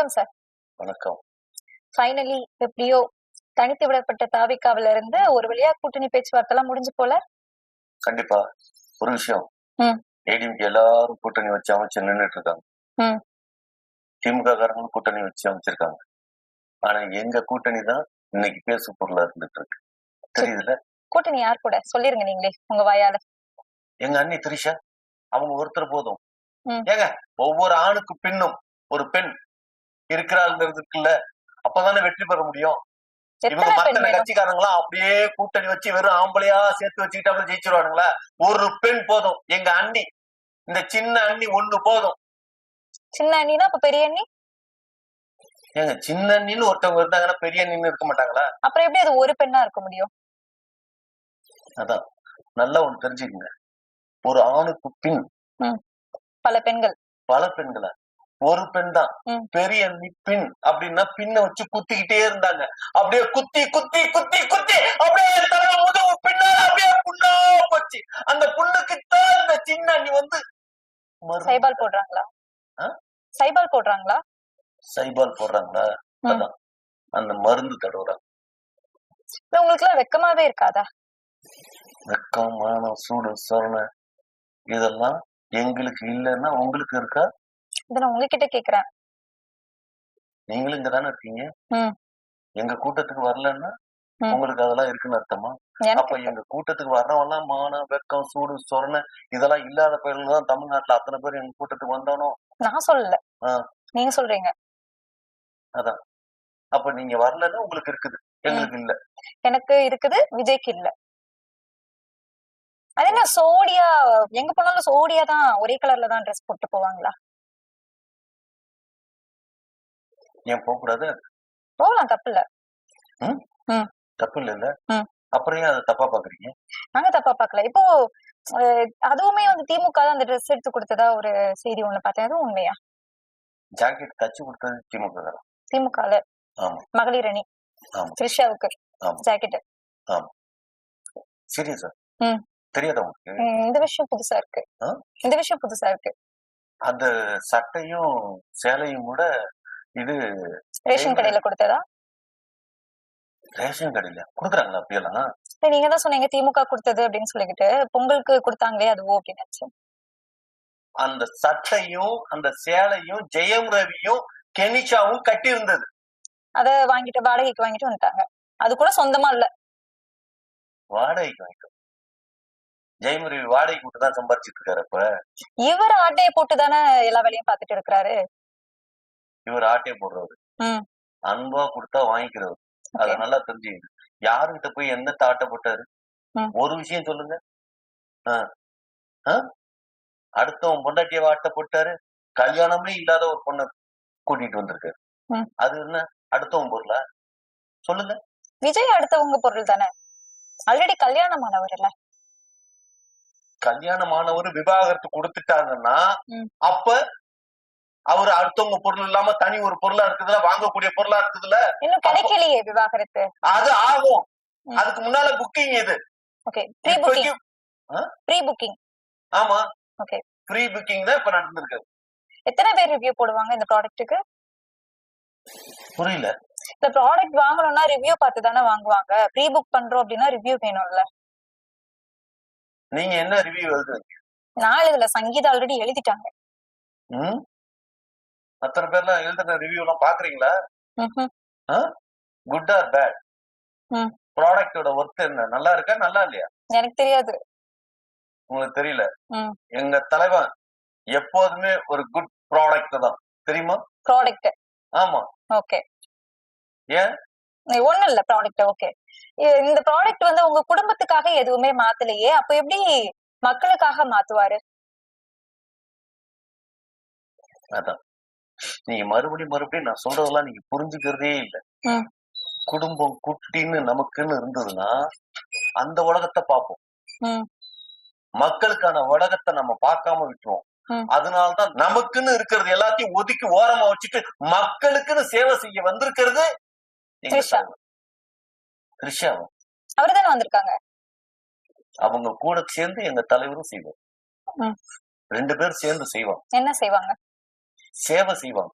வணக்கம் சார். வணக்கம். ஃபைனலி எப்படியோ தனித்து விடப்பட்ட தாவிக்காவில இருந்து ஒரு வழியா கூட்டணி பேச்சுவார்த்தை எல்லாம் முடிஞ்சு போல. கண்டிப்பா ஒரு விஷயம், ஏடிஎம்கே எல்லாரும் கூட்டணி வச்சு அமைச்சு நின்றுட்டு இருக்காங்க. திமுக காரங்களும் கூட்டணி வச்சு அமைச்சிருக்காங்க. ஆனா எங்க கூட்டணி தான் இன்னைக்கு பேசு பொருளா இருந்துட்டு இருக்கு. தெரியுதுல? கூட்டணி யார் கூட சொல்லிருங்க நீங்களே உங்க வாயால. எங்க அண்ணி திரிஷா, அவங்க ஒருத்தர் போதும். ஏங்க, ஒவ்வொரு ஆணுக்கு பின்னும் ஒரு பெண் இருக்கிறாங்கிறதுக்குள்ள, அப்பதானே வெற்றி பெற முடியும். இவங்க மத்த கட்சிக்காரங்களா அப்படியே கூட்டணி வச்சு வெறும் ஆம்பளையா சேர்த்து வச்சுக்கிட்டு அப்படி ஜெயிச்சிருவானுங்களா? ஒரு பெண் போதும். எங்க அண்ணி, இந்த சின்ன அண்ணி ஒண்ணு போதும். சின்ன அண்ணினா அப்ப பெரிய அண்ணி? ஏங்க, சின்ன அண்ணின்னு ஒருத்தவங்க இருந்தாங்கன்னா பெரிய அண்ணின்னு இருக்க மாட்டாங்களா? அப்புறம் எப்படி அது ஒரு பெண்ணா இருக்க முடியும்? அதான் நல்லா ஒண்ணு தெரிஞ்சுக்கங்க, ஒரு ஆணுக்கு பின் பல பெண்கள். பல பெண்களா? ஒரு பெண் தான் பெரிய பின். அப்படின்னா பின்ன வச்சு குத்திக்கிட்டே இருந்தாங்க. அப்படியே குத்தி குத்தி குத்தி குத்தி அப்படியே முதுகு பின்னால அப்படியே புண்ணா போச்சு. அந்த புண்ணுக்குத்தான் இந்த சின்ன அண்ணி வந்து சைபால் போடுறாங்களா? சைபால் போடுறாங்களா? சைபால் போடுறாங்களா? அதான் அந்த மருந்து தடவுறாங்க. உங்களுக்கு எல்லாம் வெக்கமாவே இருக்காதா? வெக்கமான சூடு சொரண இதெல்லாம் எங்களுக்கு இல்லைன்னா உங்களுக்கு இருக்கா? இத நான் உங்ககிட்ட கேக்குறேன். நீங்களும் இங்கதானே இருக்கீங்க. எங்க கூட்டத்துக்கு வரலன்னா உங்களுக்கு அதெல்லாம் இருக்குன்னு அர்த்தமா? அப்ப எங்க கூட்டத்துக்கு வர்றவெல்லாம் மான வெக்கம் சூடு சொரண இதெல்லாம் இல்லாத பேர்கள் தான் தமிழ்நாட்டுல அத்தனை பேர் எங்க கூட்டத்துக்கு வந்தானோ? நான் சொல்லல, நீங்க சொல்றீங்க. அதான், அப்ப நீங்க வரலன்னா உங்களுக்கு இருக்குது, எங்களுக்கு இல்ல. எனக்கு இருக்குது, விஜய்க்கு இல்ல. அது என்ன சோடியா? எங்க போனாலும் சோடியா தான், ஒரே கலர்ல தான் ட்ரெஸ் போட்டு போவாங்களா? ஏன் போக கூடாது? போகலாம், தப்பு இல்ல. தப்பு இல்ல. அப்புறம் ஏன் அதை தப்பா பாக்குறீங்க? நாங்க தப்பா பாக்கல. இப்போ அதுவுமே வந்து திமுக தான் அந்த ட்ரெஸ் எடுத்து கொடுத்ததா ஒரு செய்தி ஒண்ணு பார்த்தேன். அதுவும் உண்மையா? ஜாக்கெட் தச்சு கொடுத்தது திமுக தான். திமுகல மகளிர் அணி த்ரிஷாவுக்கு ஜாக்கெட். சீரியஸா? தெரியாத உங்களுக்கு? இந்த விஷயம் புதுசா இருக்கு. இந்த விஷயம் புதுசா இருக்கு. அந்த சட்டையும் சேலையும் கூட இது ரேஷன் கடையில கொடுத்ததா? ரேஷன் கடையில குடுக்குறாங்களா அப்படியெல்லாம்? நீங்க தான் சொன்னீங்க திமுக கொடுத்தது அப்படின்னு சொல்லிக்கிட்டு. பொங்கலுக்கு கொடுத்தாங்களே அதுவோ அப்படின்னு. அந்த சட்டையும் அந்த சேலையும் ஜெயம் ரவியும் கெனிஷாவும் கட்டி இருந்தது. அத வாங்கிட்டு வாடகைக்கு வாங்கிட்டு வந்துட்டாங்க. அது கூட சொந்தமா இல்ல, வாடகைக்கு வாங்கிட்டு. ஜெயம் ரவி வாடகைக்கு விட்டு தான் சம்பாதிச்சிட்டு இருக்காரு. அப்ப இவர் ஆட்டையை போட்டுதானே எல்லா வேலையும் பாத்துட்டு இருக்கிறாரு. இவர் ஆட்டையை போடுறவரு, அன்பா கொடுத்தா வாங்கிக்கிறவர். அத நல்லா தெரிஞ்சுக்கணும். யாருகிட்ட போய் எந்த ஆட்டை போட்டாரு? ஒரு விஷயம் சொல்லுங்க. அடுத்தவன் பொண்டாட்டிய ஆட்டை போட்டாரு. கல்யாணமே இல்லாத ஒரு பொண்ணை கூட்டிட்டு வந்திருக்காரு. அது என்ன அடுத்தவன் பொருளா? சொல்லுங்க. விஜய் அடுத்தவங்க பொருள் தானே. ஆல்ரெடி கல்யாணமானவர் இல்ல. கல்யாணமானவர் விவாகரத்து கொடுத்துட்டாங்கன்னா அப்ப அவரு அடுத்தவங்க பொருள் இல்லாம தனி ஒரு பொருளா இருக்குதுல, வாங்கக்கூடிய பொருளா இருக்குதுல. இன்னும் கிடைக்கலையே விவாகரத்து. அது ஆகும். அதுக்கு முன்னால புக்கிங் இது. Okay, pre booking. Pre booking. ஆமா, ஓகே, ப்ரீ புக்கிங் தான் இப்ப நடந்திருக்கு. எத்தனை பேர் ரிவ்யூ போடுவாங்க இந்த ப்ராடக்ட்டுக்கு? புரியல. இந்த ப்ராடக்ட் வாங்கணும்னா ரிவ்யூ பார்த்து தானே வாங்குவாங்க. ப்ரீ புக் பண்றோம் அப்படின்னா ரிவ்யூ வேணும்ல. நீங்க என்ன ரிவ்யூ எழுதுறீங்க? நான் எழுதல, சங்கீதா ஆல்ரெடி எழுதிட்டாங்க. அத்தனை பேர்லாம் எழுதுற ரிவ்யூ எல்லாம் பாக்குறீங்களா? Good or bad? ப்ராடக்டோட ஒர்த் என்ன? நல்லா இருக்கா நல்லா இல்லையா? எனக்கு தெரியாது. உங்களுக்கு தெரியல? எங்க தலைவன் எப்போதுமே ஒரு குட் ப்ராடக்ட் தான், தெரியுமா? ப்ராடக்ட். ஆமா. ஓகே. ஏன்? ஒண்ணும் இல்ல, ப்ராடக்ட் ஓகே. இந்த ப்ராடக்ட் வந்து உங்க குடும்பத்துக்காக எதுவுமே மாத்தலையே, அப்ப எப்படி மக்களுக்காக மாத்துவாரு? அதான் நீங்க மறுபடியும் நான் சொல்றதெல்லாம் நீங்க புரிஞ்சுக்கிறதே இல்ல. குடும்பம் குட்டின்னு நமக்குன்னு இருந்ததுன்னா அந்த உலகத்தை பார்ப்போம். மக்களுக்கான உலகத்தை நம்ம பார்க்காம விட்டுருவோம். அதனாலதான் நமக்குன்னு இருக்கிறது எல்லாத்தையும் ஒதுக்கி ஓரமா வச்சுட்டு மக்களுக்குன்னு சேவை செய்ய வந்திருக்கிறது த்ரிஷாவும். அவர்தானே வந்திருக்காங்க. அவங்க கூட சேர்ந்து எங்க தலைவரும் செய்வார். 2 பேரும் சேர்ந்து செய்வாங்க. என்ன செய்வாங்க? சேவை செய்வாங்க.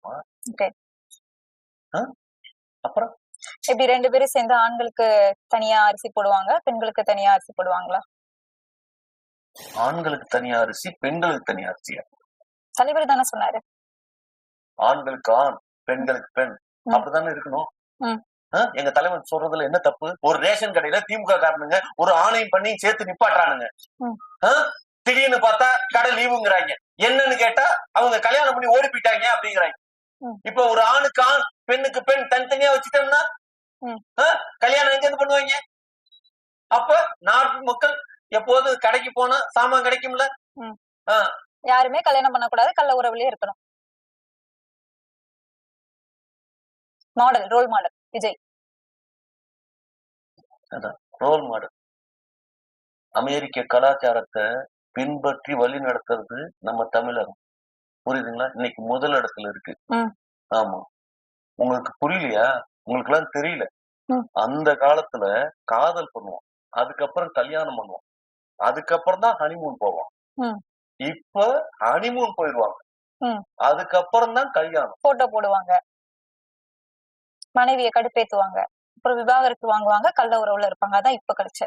அப்புறம் எப்படி 2 பேரும் சேர்ந்து ஆண்களுக்கு தனியா அரிசி போடுவாங்க, பெண்களுக்கு தனியா அரிசி போடுவாங்களா? ஆண்களுக்கு தனியா அரிசி, பெண்களுக்கு தனியா அரிசியா? தலைவர் தானே சொன்னாரு. ஆண்களுக்கு ஆண், பெண்களுக்கு பெண், அப்படித்தானே இருக்கணும். எங்க தலைவன் சொல்றதுல என்ன தப்பு? ஒரு ரேஷன் கடையில திமுக காரணங்க ஒரு ஆணையம் பண்ணி சேர்த்து நிப்பாட்டுறானுங்க. திடீர்னு பார்த்தா கடை லீவுங்கிறாங்க. என்னன்னு கேட்டா அவங்க கல்யாணம் பண்ணி ஓடி போயிட்டாங்க அப்படிங்கிறாங்க. இப்ப ஒரு ஆணுக்கு ஆண், பெண்ணுக்கு பெண் தனித்தனியா வச்சுட்டோம்னா கல்யாணம் எங்க இருந்து பண்ணுவாங்க? அப்ப நாட்டு மக்கள் எப்போது கடைக்கு போனா சாமான் கிடைக்கும்ல. யாருமே கல்யாணம் பண்ணக்கூடாது, கள்ள உறவுலயே இருக்கணும். Model, role model Vijay. அதான் ரோல் மாடல். அமெரிக்க கலாச்சாரத்தை பின்பற்றி வழி நடத்துறது நம்ம தமிழர். புரியுதுங்களா? இன்னைக்கு முதல் இடத்துல இருக்கு. ஆமா, உங்களுக்கு புரியலையா? உங்களுக்கு எல்லாம் தெரியல. அந்த காலத்துல காதல் பண்ணுவோம், அதுக்கப்புறம் கல்யாணம் பண்ணுவோம், அதுக்கப்புறம் தான் ஹனிமூன் போவோம். இப்ப ஹனிமூன் போயிடுவாங்க, அதுக்கப்புறம் தான் கல்யாணம். போட்டோ போடுவாங்க, மனைவியை கடுப்பேத்துவாங்க, அப்புறம் விவாகரத்து வாங்குவாங்க, கள்ள உறவுல இருப்பாங்க. அதான் இப்ப கிடைச்ச.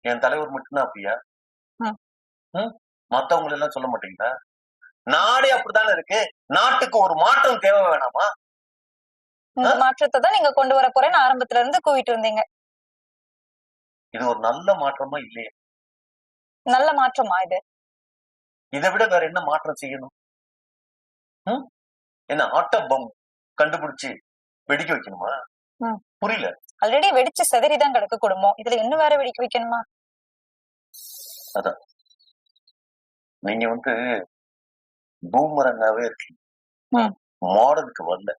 என் தலைவர் மட்டும்தான் அப்படியா? மத்தவங்க எல்லாம் சொல்ல மாட்டீங்களா? நாடே அப்படித்தானே இருக்கு. நாட்டுக்கு ஒரு மாற்றம் தேவை வேணாமா? இந்த மாற்றத்தை தான் நீங்க கொண்டு வர போறேன்னு ஆரம்பத்துல இருந்து கூவிட்டு இருந்தீங்க. இது ஒரு நல்ல மாற்றமா இல்லையே? நல்ல மாற்றமா இது? இதை விட வேற என்ன மாற்றம் செய்யணும்? என்ன ஆட்ட பம் கண்டுபிடிச்சு வெடிக்க வைக்கணுமா? புரியல. ஆல்ரெடி வெடிச்சு செதறிதான் கிடக்கு குடும்பம், இதுல இன்னும் வேற வெடிக்க வைக்கணுமா? அதான் நீங்க பூமரங்காவே இருக்கீங்க, மாடர்னுக்கு வரல.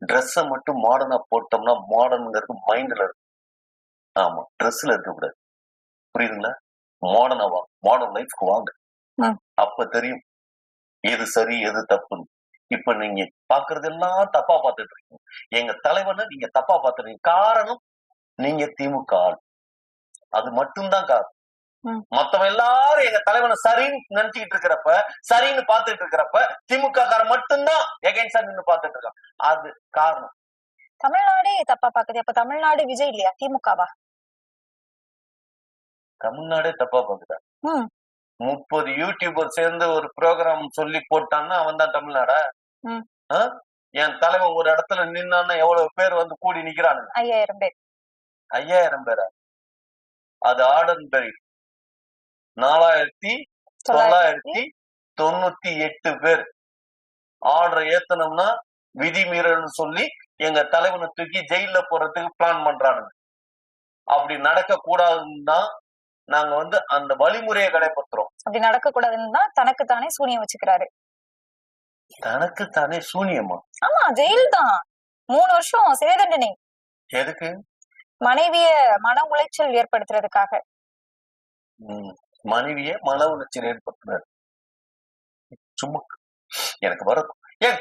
ட்ரெஸ்ஸ மட்டும் மாடர்னா போட்டோம்னா மாடர்னுங்கிறது மைண்ட்ல இருக்கு. ஆமா, ட்ரெஸ்ல இருக்க கூடாது. புரியுதுங்களா? மாடர்னா வா, மாடர்ன் லைஃப்க்கு வாங்க, அப்ப தெரியும் எது சரி எது தப்புன்னு. இப்ப நீங்க பாக்குறதெல்லாம் தப்பா பார்த்துட்டு இருக்கீங்க. எங்க தலைவனை நீங்க தப்பா பார்த்துருக்கீங்க. காரணம் நீங்க திமுக ஆள், அது மட்டும்தான் காரணம். மத்தவன் எல்லாரும் எங்க தலைவனை சரின்னு நினைச்சுக்கிட்டு இருக்கிறப்ப, சரின்னு பாத்துட்டு இருக்கிறப்ப, திமுக காரன் மட்டும்தான் எகைன்ஸ்டா நின்னு பாத்துட்டு இருக்கான். அது காரணம். தமிழ்நாடே தப்பா பாக்குது. அப்ப தமிழ்நாடு விஜய் இல்லையா, திமுகவா? தமிழ்நாடே தப்பா பாக்குதா? 30 யூடியூபர் சேர்ந்து ஒரு ப்ரோக்ராம் சொல்லி போட்டான்னா அவன் தான் தமிழ்நாடா? என் தலைவன் ஒரு இடத்துல நின்னான்னா எவ்வளவு பேர் கூடி நிக்கிறானுங்க? 5000 பேர். 5000 பேரா? அது ஆர்டர் 4998 பேர். ஆர்டர் ஏத்தனம்னா விதிமீறல்னு சொல்லி எங்க தலைவனை தூக்கி ஜெயில போறதுக்கு பிளான் பண்றானுங்க. அப்படி நடக்க கூடாதுன்னா நாங்க அந்த வழிமுறையை கடைபிடிக்கிறோம். அப்படி நடக்க கூடாதுன்னா தனக்கு தானே சூனியம் வச்சுக்கிறாரு. தனக்கு தானே சூனியமா? ஆமா, ஜெயில் தான். 3 வருஷம் சிறை தண்டனை. எதுக்கு? மனைவிய மன உளைச்சல் ஏற்படுத்துறதுக்காக. மனைவிய மன உளைச்சல் ஏற்படுத்துறாரு. சும்மா எனக்கு வர ஏன்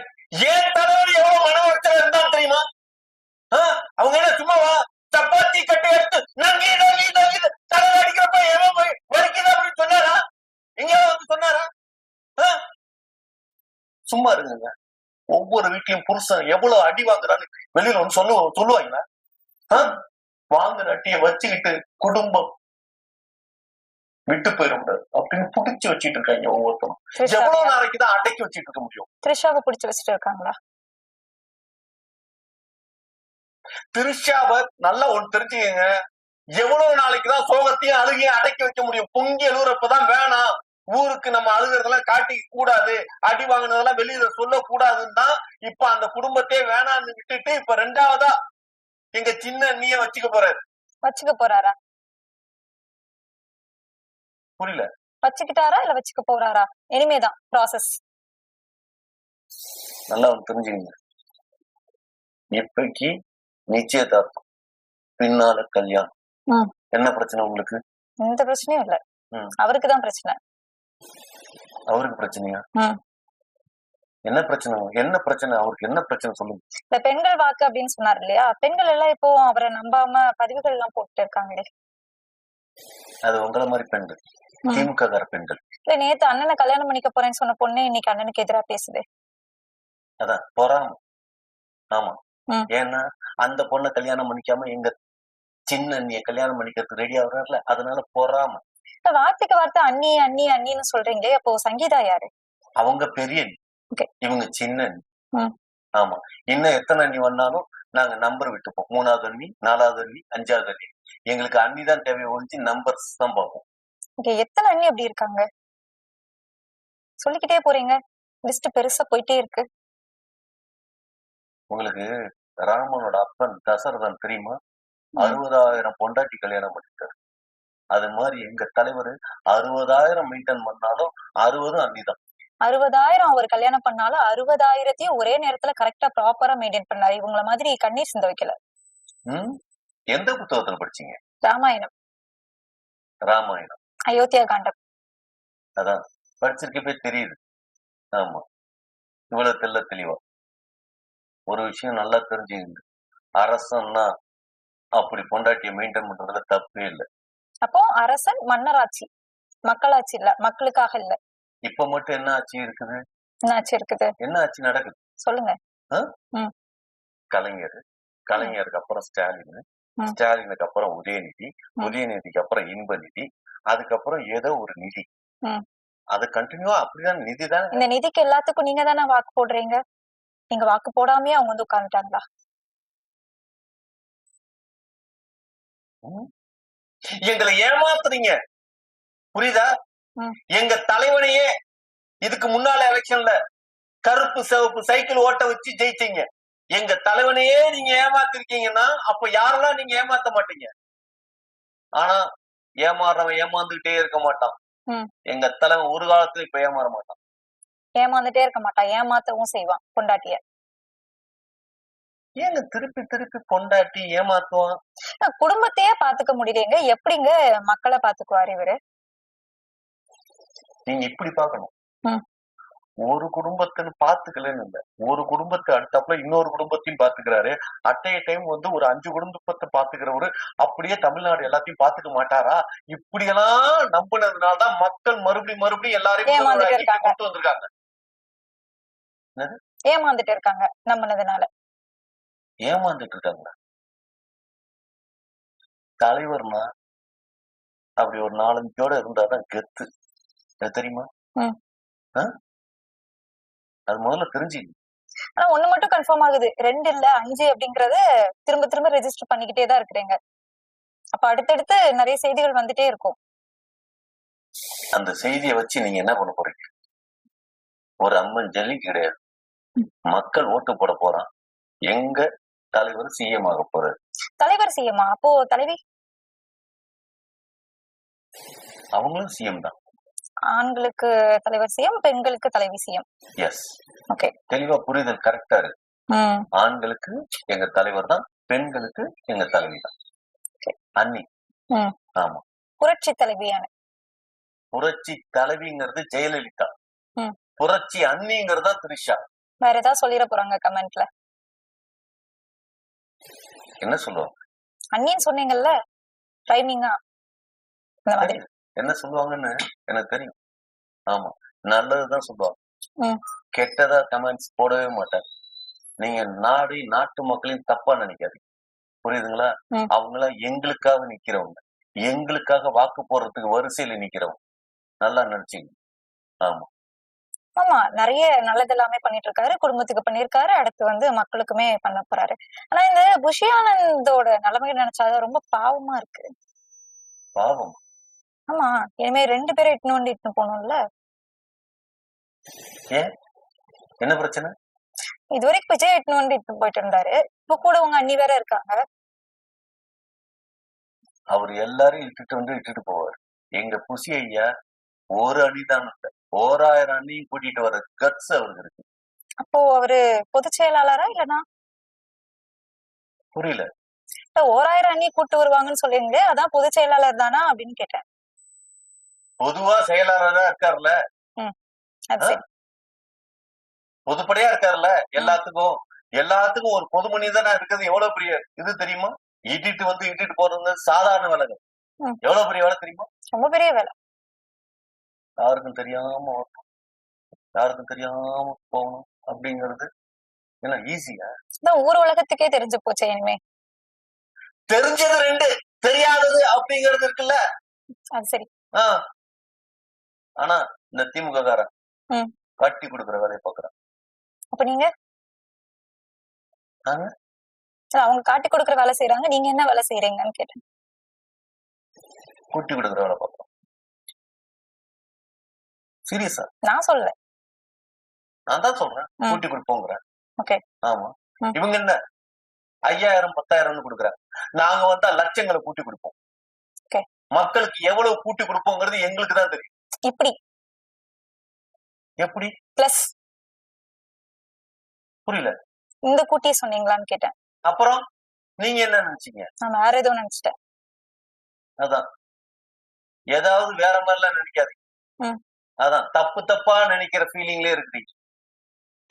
தலைவர் எவ்வளவு மன உளைச்சல் இருந்தா தெரியுமா? அவங்க என்ன சும்மாவா சப்பாத்தி கட்டை எடுத்து நங்கி நங்கி நங்கி தலை அடிக்கிறப்ப எவன் வலிக்குது அப்படின்னு சொன்னாரா? எங்கேயாவது சொன்னாரா? சும்மா இருங்க. ஒவ்வொரு வீட்லயும் புருஷன் எவ்வளவு அடி வாங்குறான்னு வெளியில சொல்லுவாங்களா? வாங்குற அட்டிய வச்சுக்கிட்டு குடும்பம் விட்டு போயிடக்கூடாது அப்படின்னு புடிச்சு வச்சிட்டு இருக்காங்க ஒவ்வொருத்தரும். எவ்வளவு நாளைக்குதான் அடக்கி வச்சிட்டு இருக்க முடியும்? த்ரிஷாவை புடிச்சு வச்சுட்டு இருக்காங்களா? த்ரிஷாவை நல்லா ஒண்ணு தெரிஞ்சுக்கங்க, எவ்வளவு நாளைக்குதான் சோகத்தையும் அழுகையும் அடக்கி வைக்க முடியும்? பொங்கி அழுகுறப்பதான் வேணாம், ஊருக்கு நம்ம அழுகிறதெல்லாம் காட்டிக்க கூடாது, அடி வாங்கினதெல்லாம் வெளியில சொல்ல கூடாதுன்னு தான் இப்ப அந்த குடும்பத்தையே வேணான்னு விட்டுட்டு இப்ப 2வதா எங்க சின்ன அண்ணிய வச்சுக்க போறாரா? புரியல. வச்சுக்கிட்டாரா இல்ல வச்சுக்க போறாரா? இனிமேதான் ப்ராசஸ். நல்லா தெரிஞ்சுக்கங்க. இப்பைக்கு நிச்சயதார்த்தம், பின்னால கல்யாணம். என்ன பிரச்சனை உங்களுக்கு? எந்த பிரச்சனையும் இல்ல, அவருக்குதான் பிரச்சனை. அவருக்கு பிரச்சனையா? என்ன பிரச்சனை? என்ன பிரச்சனை அவருக்கு? என்ன பிரச்சனை சொல்லுங்க. இந்த பெண்கள் வாக்கு அப்படின்னு சொன்னார் இல்லையா, பெண்கள் எல்லாம் இப்போ அவரை நம்பாம பதிவுகள் எல்லாம் போட்டு இருக்காங்களே. அது உங்கள மாதிரி பெண்கள், திமுக கார பெண்கள். இல்ல, நேத்து அண்ணனை கல்யாணம் பண்ணிக்க போறேன்னு சொன்ன பொண்ணு இன்னைக்கு அண்ணனுக்கு எதிரா பேசுது. அதான் பொறாம. ஆமா. ஏன்னா அந்த பொண்ணை கல்யாணம் பண்ணிக்காம எங்க சின்ன அண்ணிய கல்யாணம் பண்ணிக்கிறதுக்கு ரெடி ஆகுறாருல, அதனால பொறாம. வார்த்தைக்கு வார்த்தை அண்ணி அண்ணி அண்ணின்னு சொல்றீங்களே, அப்போ சங்கீதா யாரு? அவங்க பெரிய அண்ணி, இவங்க சின்ன அண்ணி. ஆமா. இன்னும் எத்தனை அண்ணி வந்தாலும் நாங்க நம்பர் விட்டுப்போம். 3வது அண்ணி, 4வது அண்ணி, 5வது அண்ணி. எங்களுக்கு அண்ணி தான் தேவையை ஒழிச்சு நம்பர்ஸ் தான் பார்ப்போம். எத்தனை அண்ணி அப்படி இருக்காங்க? சொல்லிக்கிட்டே போறீங்க, லிஸ்ட் பெருசா போயிட்டே இருக்கு. உங்களுக்கு ராமனோட அப்பன் தசரதன் தெரியுமா? 60,000 பொண்டாட்டி கல்யாணம் பண்ணிட்டாரு. அது மாதிரி எங்க தலைவர் 60,000 மெயின்டைன் பண்ணாலும் 60 அண்ணிதான். 60,000 அவர் கல்யாணம் பண்ணாலும் 60,000த்தையும் ஒரே நேரத்துல கரெக்டா ப்ராப்பரா மெயின்டைன் பண்ணாரு. இவங்கள மாதிரி கண்ணீர் சிந்த வைக்கல. எந்த புத்தகத்துல படிச்சீங்க? ராமாயணம். ராமாயணம், அயோத்தியா காண்டம். அதான் படிச்சிருக்கப்பே தெரியுது. ஆமா, இவ்வளவு தெளிவா ஒரு விஷயம் நல்லா தெரிஞ்சுங்க. அரசன்னா அப்படி பொண்டாட்டியை மெயின்டைன் பண்றதுல தப்பே இல்லை. அப்போ அரசன் மன்னராட்சி, மக்களாட்சி இல்ல, மக்களுக்காக இல்ல. இப்ப மட்டும் என்ன ஆட்சி இருக்குது? என்ன ஆட்சி இருக்குது? என்ன ஆட்சி நடக்குது சொல்லுங்க. கலைஞருக்கு அப்புறம் ஸ்டாலின், ஸ்டாலினுக்கு அப்புறம் உதயநிதி, உதயநிதிக்கு அப்புறம் இன்ப நிதி, அதுக்கப்புறம் ஏதோ ஒரு நிதி. அது கண்டினியூவா அப்படிதான் நிதி தான். இந்த நிதிக்கு எல்லாத்துக்கும் நீங்க தானே வாக்கு போடுறீங்க. நீங்க வாக்கு போடாமையே அவங்க வந்து உட்கார்ந்துட்டாங்களா? எங்களை ஏமாத்துறீங்க, புரியுதா? எங்க தலைவனையே இதுக்கு முன்னால எலெக்ஷன்ல கருப்பு சிவப்பு சைக்கிள் ஓட்ட வச்சு ஜெயிச்சீங்க. எங்க தலைவனையே நீங்க ஏமாத்திருக்கீங்கன்னா அப்ப யாரெல்லாம் நீங்க ஏமாத்த மாட்டீங்க. ஆனா ஏமாறவன் ஏமாந்துகிட்டே இருக்க மாட்டான். எங்க தலைவன் ஒரு காலத்துல இப்ப ஏமாற மாட்டான். ஏமாந்துட்டே இருக்க மாட்டான், ஏமாத்தவும் செய்வான் பொண்டாட்டிய. ஏங்க திருப்பி திருப்பி பொண்டாட்டி ஏமாத்துவான்? குடும்பத்தையே பாத்துக்க முடியலங்க, எப்படிங்க மக்களை பாத்துக்குவாரு இவரு? நீங்க இப்படி பாக்கணும். ஒரு குடும்பத்தின்னு பாத்துக்கலன்னு இல்ல, ஒரு குடும்பத்தை அடுத்தாப்புல இன்னொரு குடும்பத்தையும் பாத்துக்கிறாரு. அட்டைய டைம் வந்து ஒரு 5 குடும்பத்தை பாத்துக்கிறவரு அப்படியே தமிழ்நாடு எல்லாத்தையும் பாத்துக்க மாட்டாரா? இப்படியெல்லாம் நம்பினதுனாலதான் மக்கள் மறுபடியும் எல்லாரையும் கொண்டு வந்திருக்காங்க. ஏமாந்துட்டு இருக்காங்க, நம்பினதுனால ஏமாந்துட்டு இருக்காங்க. தலைவர்னா அப்படி ஒரு 4-5 இருந்தாதான் கெத்து, தெரியுமா? அது முதல்ல தெரிஞ்சு. ஆனா ஒண்ணு மட்டும் கன்ஃபார்ம் ஆகுது, 2 இல்ல 5 அப்படிங்கறது திரும்ப திரும்ப ரெஜிஸ்டர் பண்ணிக்கிட்டே தான் இருக்கிறீங்க. அப்ப அடுத்தடுத்து நிறைய செய்திகள் வந்துட்டே இருக்கும். அந்த செய்தியை வச்சு நீங்க என்ன பண்ண போறீங்க? ஒரு அம்மன் ஜல்லி கிடையாது, மக்கள் ஓட்டு போட போறான். எங்க தலைவர் சிஎம் ஆக போறாரு. தலைவர் சிஎம்? அப்போ தலைவி அவங்களும் சிஎம் தான். ஆண்களுக்கு தலைவர் சிஎம், பெண்களுக்கு தலைவி சிஎம். எஸ், ஓகே, தெளிவா புரிதல் கரெக்டா இருக்கு. ஆண்களுக்கு எங்க தலைவர் தான், பெண்களுக்கு எங்க தலைவி தான். அண்ணி. ஆமா, புரட்சி தலைவியான. புரட்சி தலைவிங்கிறது ஜெயலலிதா, புரட்சி அண்ணிங்கிறதா த்ரிஷா. வேற ஏதாவது சொல்லிட போறாங்க கமெண்ட்ல? என்ன சொல்லுவாங்க? அண்ணின்னு சொன்னீங்கல்ல, டைமிங்கா என்ன சொல்லுவாங்கன்னு எனக்கு தெரியும். ஆமா, நல்லதுதான் சொல்லுவாங்க, கெட்டதா கமெண்ட்ஸ் போடவே மாட்டாங்க. நீங்க நாட்டு மக்களையும் தப்பா நினைக்காதீங்க, புரியுதுங்களா? அவங்கள எங்களுக்காக நிக்கிறவங்க, எங்களுக்காக வாக்கு போடுறதுக்கு வரிசையில நிக்கிறவங்க, நல்லா நினைச்சீங்க. ஆமா ஆமா, நிறைய நல்லது எல்லாமே பண்ணிட்டு இருக்காரு, குடும்பத்துக்கு பண்ணிருக்காரு, அடுத்து வந்து மக்களுக்குமே பண்ண போறாரு. ஆனா இந்த புஷி ஆனந்தோட நிலைமையை நினைச்சாதான் ரொம்ப பாவமா இருக்கு. பாவம்? ஆமா, இனிமே 2 பேரும் இட்டுன்னு போகணும்ல. ஏன், என்ன பிரச்சனை? இதுவரைக்கும் விஜய் இட்டுன்னு போயிட்டு இருந்தாரு, இப்ப கூட உங்க அண்ணி வேற இருக்காங்க. அவர் எல்லாரையும் இட்டுட்டு போவார். எங்க புசி ஐயா ஒரு அணிதான் இல்ல, 1000 அண்ணியும் கூட்டிட்டு வர கட்ஸ் அவருக்கு இருக்கு. அப்போ அவரு பொதுச் செயலாளரா இல்லனா? புரியல. 1000 அண்ணி கூட்டு வருவாங்கன்னு சொல்றீங்களே, அதான் பொதுச் செயலாளர் தானா அப்படின்னு கேட்டேன். பொதுவா செயலாளரா இருக்காருல்ல, பொதுப்படையா இருக்காருல்ல, எல்லாத்துக்கும் ஒரு பொது மனிதனா இருக்கிறது எவ்வளவு பெரிய இது தெரியுமா? இட்டுட்டு போறது சாதாரண வேலைங்க, எவ்வளவு பெரிய வேலை தெரியுமா? ரொம்ப பெரிய வேலை. யாருக்கும் தெரியாம போகணும் அப்படிங்கிறது என்ன ஈஸியா? இதான் ஊர் உலகத்துக்கே தெரிஞ்சு போச்சே இனிமே. தெரிஞ்சது 2, தெரியாதது அப்படிங்கிறது இருக்குல்ல. அது சரி. ஆனா இந்த திமுக காரன் கட்டி கொடுக்குற வேலையை பாக்குறான். அப்ப நீங்க அவங்க காட்டி கொடுக்குற வேலை செய்யறாங்க, நீங்க என்ன வேலை செய்யறீங்கன்னு கேட்டேன். கூட்டி கொடுக்குற வேலை பாக்குறோம். சீரியஸா நான் சொல்ல, நான் தான் சொல்றேன் கூட்டி கொடுப்போங்கிறேன். ஓகே. ஆமா, இவங்க என்ன 5000 10,000 கொடுக்குறாங்க, நாங்க வந்தா லட்சங்களை கூட்டி கொடுப்போம். மக்களுக்கு எவ்வளவு கூட்டி கொடுப்போங்கிறது எங்களுக்கு தான் தெரியும். இப்படி எப்படி பிளஸ் புரியல, இந்த கூட்டியே சொன்னீங்களான்னு கேட்டேன். அப்புறம் நீங்க என்ன நினைச்சீங்க? நான் வேற எதுவும் நினைச்சிட்டேன். அதான் ஏதாவது வேற மாதிரிலாம் நினைக்காது. அதான் தப்பு தப்பா நினைக்கிற ஃபீலிங்லயே இருக்கு.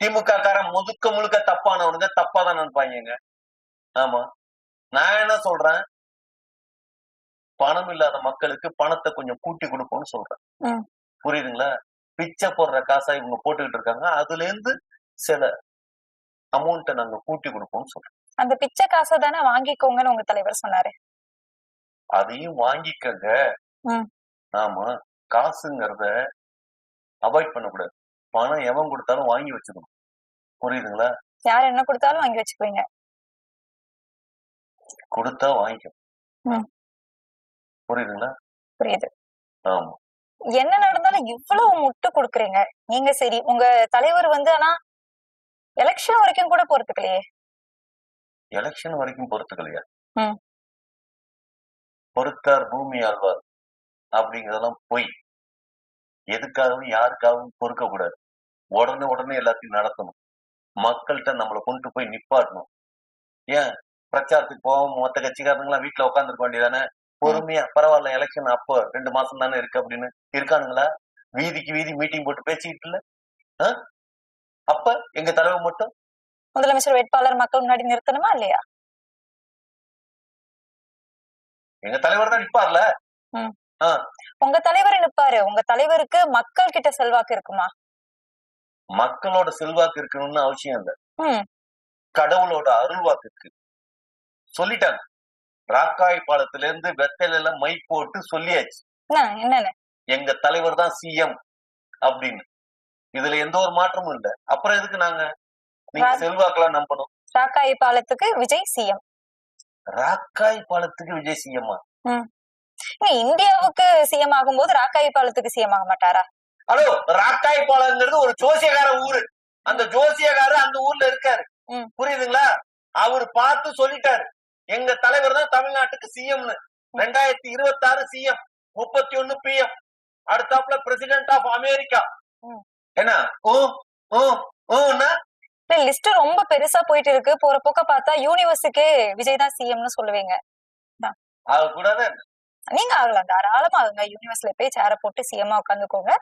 திமுக காரன் முழுக்க முழுக்க தப்பானவனுங்க, தப்பா தான் நினைப்பாங்க. ஆமா, நான் என்ன சொல்றேன், பணம் இல்லாத மக்களுக்கு பணத்தை கொஞ்சம் கூட்டி கொடுப்போம்னு சொல்றேன். புரியுதுங்களா? பிச்சை போடுற காசா இவங்க போட்டுக்கிட்டு இருக்காங்க, அதுல இருந்து சில அமௌண்ட்டை நாங்க கூட்டி கொடுப்போம்னு சொல்றோம். அந்த பிச்சை காசை தானே வாங்கிக்கோங்கன்னு உங்க தலைவர் சொன்னாரு. அதையும் வாங்கிக்கங்க. ஆமா, காசுங்கிறத அவாய்ட் பண்ணக்கூடாது. பணம் எவன் கொடுத்தாலும் வாங்கி வச்சுக்கணும். புரியுதுங்களா? யார் என்ன கொடுத்தாலும் வாங்கி வச்சுக்குவீங்க. கொடுத்தா வாங்கிக்கும். புரியுதுங்களா? புரியுது. ஆமா, என்ன நடந்தாலும் இவ்வளவு முட்டு கொடுக்குறீங்க நீங்க. சரி, உங்க தலைவர் வந்து ஆனா எலெக்ஷன் வரைக்கும் கூட போறதுக்கலையே. எலெக்ஷன் வரைக்கும் பொறுத்துக்கலையா? பொறுத்தார் பூமி ஆழ்வார் அப்படிங்கறதெல்லாம் போய் எதுக்காகவும் யாருக்காகவும் பொறுக்க கூடாது. உடனே உடனே எல்லாத்தையும் நடத்தணும். மக்கள்கிட்ட நம்மளை கொண்டு போய் நிப்பாட்டணும். ஏன் பிரச்சாரத்துக்கு போவோம், மொத்த கட்சிக்காரங்களா வீட்டுல உட்காந்துருக்க வேண்டியதானே? பொறுமையா பரவாயில்ல, எலெக்ஷன் அப்போ 2 மாசம் தானே இருக்கு அப்படின்னு இருக்கானுங்களா? வீதிக்கு வீதி மீட்டிங் போட்டு பேசிக்கிட்டு இல்ல. அப்ப எங்க தலைவர் மட்டும் முதலமைச்சர் வேட்பாளர் மக்கள் முன்னாடி நிறுத்தணுமா இல்லையா? எங்க தலைவர் தான் நிப்பார்ல. உங்க தலைவர் நிப்பாரு. உங்க தலைவருக்கு மக்கள் கிட்ட செல்வாக்கு இருக்குமா? மக்களோட செல்வாக்கு இருக்கணும்னு அவசியம் இல்ல, கடவுளோட அருள்வாக்கு இருக்கு. சொல்லிட்டாங்க, ராக்காய் பாலத்துல இருந்து வெத்தையில எல்லாம் மை போட்டு சொல்லியாச்சு என்னன்னு, எங்க தலைவர் தான் சிஎம் அப்படின்னு. இதுல எந்த ஒரு மாற்றமும் இல்ல. அப்புறம் எதுக்கு நாங்க நீங்க செல்வாக்கெல்லாம் நம்பணும்? ராக்காய் பாலத்துக்கு விஜய் சிஎம். ராக்காய் பாலத்துக்கு விஜய் சிஎம்மா? இந்தியாவுக்கு சிஎம் ஆகும்போது ராக்காய் பாலத்துக்கு சிஎம் ஆக மாட்டாரா? ஹலோ, ராக்காய் பாலங்கிறது ஒரு ஜோசியக்கார ஊரு. அந்த ஜோசியக்காரு அந்த ஊர்ல இருக்காரு. புரியுதுங்களா? அவரு பார்த்து சொல்லிட்டாரு, எங்க தலைவர் தான் தமிழ்நாட்டுக்கு சிஎம்னு. 2026 சிஎம், 31 பிஎம், அடுத்தாப்புல பிரசிடென்ட் ஆஃப் அமெரிக்கா. என்ன லிஸ்ட் ரொம்ப பெருசா போயிட்டு இருக்கு. போற போக்க பார்த்தா யூனிவர்ஸுக்கே விஜய் தான் சிஎம்னு சொல்லுவீங்க. நீங்க ஆகலாம், தாராளமா ஆகுங்க. யூனிவர்ஸ்ல போய் சேர போட்டு சிஎம்மா உட்காந்துக்கோங்க.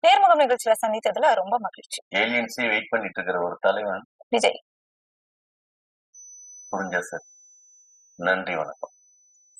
நேர்முகம் நிகழ்ச்சியில சந்தித்ததுல ரொம்ப மகிழ்ச்சி. ஏலியன்ஸே வெயிட் பண்ணிட்டு இருக்கிற ஒரு தலைவன் விஜய். புரிஞ்சா சார்? நன்றி, வணக்கம்.